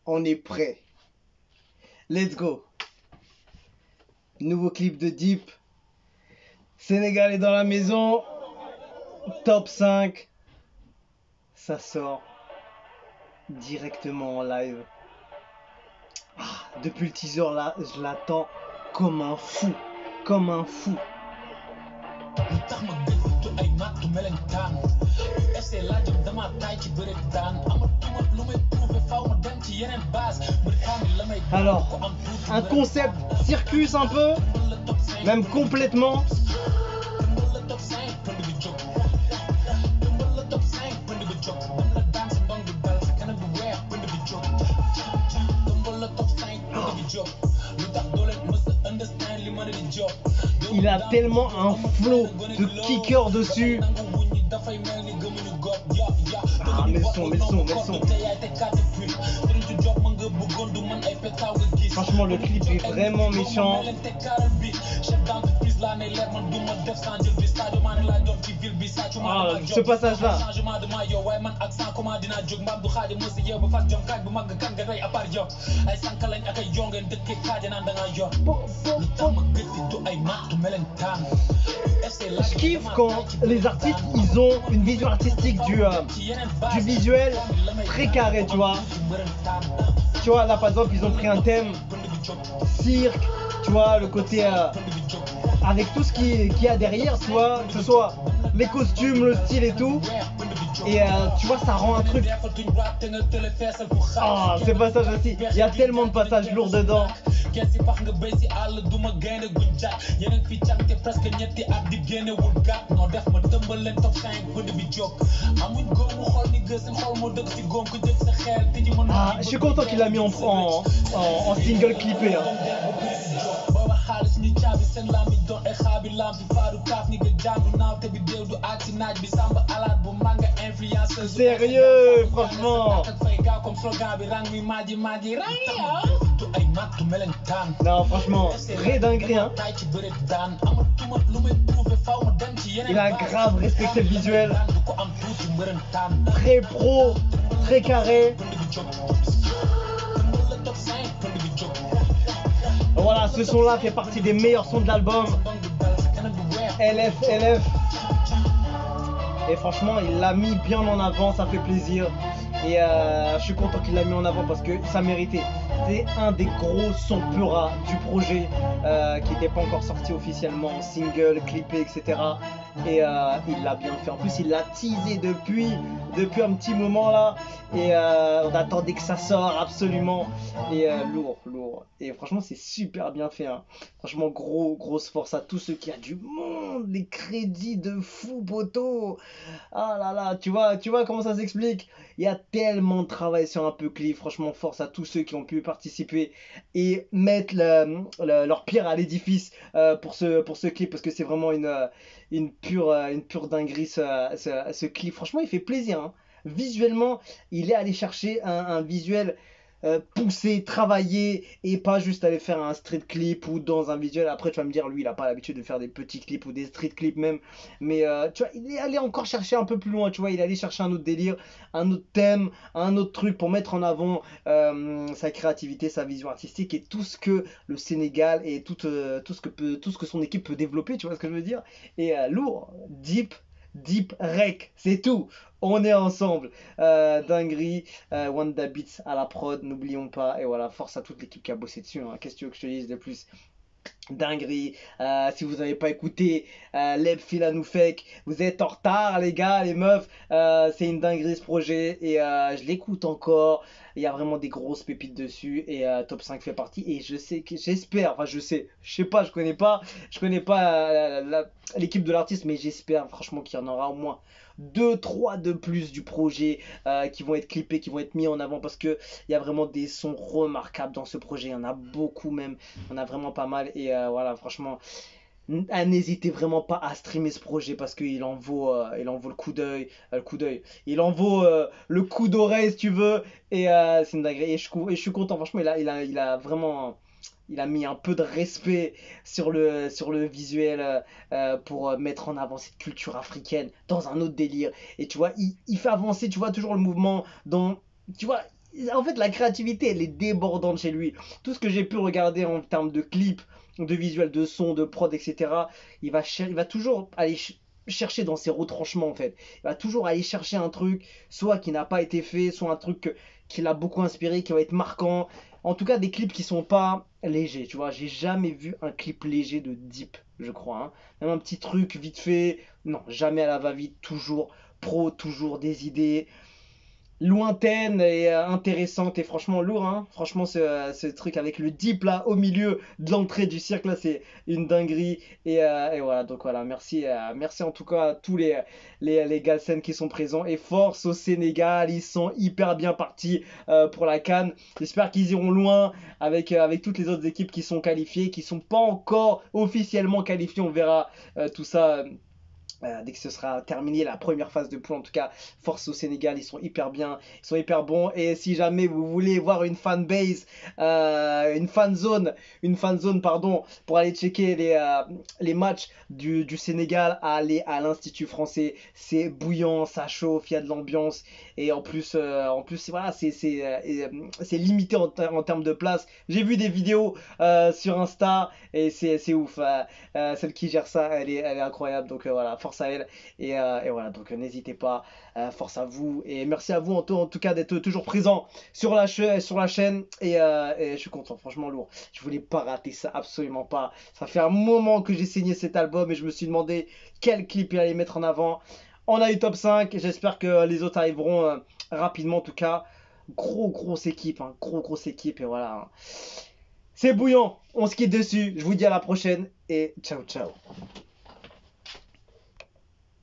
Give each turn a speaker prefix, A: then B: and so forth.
A: On est prêt. Let's go. Nouveau clip de Deep. Sénégal est dans la maison. Top 5. Ça sort directement en live. Depuis le teaser là, je l'attends comme un fou. Comme un fou. Alors, un concept circus un peu, même complètement. Il a tellement un flow de kicker dessus. Ah, mais le son. Franchement, le clip est vraiment méchant. Ah, ce passage-là. Je kiffe quand les artistes ils ont une vision artistique du visuel très carré, tu vois. Tu vois, là par exemple, ils ont pris un thème cirque, tu vois, le côté avec tout ce qu'il y a derrière, tu vois, que ce soit les costumes, le style et tout. Et tu vois, ça rend un truc. Ah, ces passages aussi. Il y a tellement de passages lourds dedans. Ah, je suis content qu'il l'a mis en single clippé. Hein. Sérieux, franchement. Non, franchement, très dinguerie, hein. Il a grave respecté le visuel. Très pro, très carré. Voilà, ce son-là fait partie des meilleurs sons de l'album. LF. Et franchement, il l'a mis bien en avant, ça fait plaisir. Et je suis content qu'il l'a mis en avant parce que ça méritait. C'est un des gros sons pura du projet qui n'était pas encore sorti officiellement, single, clippé, etc. Et il l'a bien fait. En plus, il l'a teasé depuis un petit moment là. Et on attendait que ça sorte absolument. Et lourd. Et franchement, c'est super bien fait. Hein. Franchement, grosse force à tous ceux qui a du monde. Les crédits de fou, poteau. Ah là là, tu vois comment ça s'explique. Il y a tellement de travail sur un peu clip. Franchement, force à tous ceux qui ont pu participer et mettre leur pierre à l'édifice pour ce clip parce que c'est vraiment une pure dinguerie ce clip. Franchement, il fait plaisir. Hein. Visuellement, il est allé chercher un visuel poussé, travaillé et pas juste aller faire un street clip ou dans un visuel. Après, tu vas me dire, lui, il a pas l'habitude de faire des petits clips ou des street clips même. Mais tu vois, il est allé encore chercher un peu plus loin. Tu vois, il est allé chercher un autre délire, un autre thème, un autre truc pour mettre en avant sa créativité, sa vision artistique et tout ce que le Sénégal et tout ce que son équipe peut développer. Tu vois ce que je veux dire? Et lourd, Deep Rec, c'est tout. On est ensemble. Dinguerie. Wanda Beats à la prod, n'oublions pas. Et voilà, force à toute l'équipe qui a bossé dessus. Hein. Qu'est-ce que tu veux que je te dise de plus? Dinguerie. Si vous n'avez pas écouté Leb Filanoufek, vous êtes en retard, les gars, les meufs. C'est une dinguerie ce projet. Et je l'écoute encore. Il y a vraiment des grosses pépites dessus. Et Top 5 fait partie. Et j'espère, je sais pas, je connais pas l'équipe de l'artiste, mais j'espère franchement qu'il y en aura au moins 2-3 de plus du projet qui vont être clippés, qui vont être mis en avant parce que il y a vraiment des sons remarquables dans ce projet. Il y en a beaucoup même, on a vraiment pas mal et voilà, franchement, n'hésitez vraiment pas à streamer ce projet parce qu'il en vaut le coup d'œil, il en vaut le coup d'oreille si tu veux et c'est une dinguerie et je suis content franchement il a vraiment il a mis un peu de respect sur le visuel pour mettre en avant cette culture africaine dans un autre délire. Et tu vois, il fait avancer, tu vois, toujours le mouvement dans. Tu vois, En fait, la créativité, elle est débordante chez lui. Tout ce que j'ai pu regarder en termes de clips, de visuels, de son, de prod, etc., il va toujours aller chercher dans ses retranchements, en fait. Il va toujours aller chercher un truc, soit qui n'a pas été fait, soit un truc qui l'a beaucoup inspiré, qui va être marquant. En tout cas, des clips qui sont pas légers, tu vois. J'ai jamais vu un clip léger de Deep, je crois, hein. Même un petit truc vite fait. Non, jamais à la va-vite, toujours pro, toujours des idées lointaine et intéressante et franchement lourd, hein. Franchement ce truc avec le Deep là au milieu de l'entrée du cirque là, c'est une dinguerie. Et voilà, donc voilà, merci, merci en tout cas à tous les Galsen qui sont présents, et force au Sénégal, ils sont hyper bien partis pour la CAN. J'espère qu'ils iront loin avec toutes les autres équipes qui sont qualifiées, qui sont pas encore officiellement qualifiées. On verra tout ça dès que ce sera terminé la première phase de poule. En tout cas, force au Sénégal, ils sont hyper bien, ils sont hyper bons. Et si jamais vous voulez voir une fanbase, une fan zone, pardon, pour aller checker les matchs du Sénégal, allez à l'Institut français. C'est bouillant, ça chauffe, il y a de l'ambiance. Et en plus voilà, c'est limité en termes de place. J'ai vu des vidéos sur Insta et c'est ouf. Celle qui gère ça, elle est incroyable. Donc voilà, force à elle. Et voilà, donc n'hésitez pas. Force à vous. Et merci à vous en tout cas d'être toujours présent sur la chaîne. Et je suis content, franchement lourd. Je voulais pas rater ça, absolument pas. Ça fait un moment que j'ai signé cet album et je me suis demandé quel clip il allait mettre en avant. On a eu top 5. J'espère que les autres arriveront rapidement en tout cas. Grosse équipe, hein, grosse équipe. Et voilà, hein. C'est bouillant, on se quitte dessus. Je vous dis à la prochaine et ciao ciao.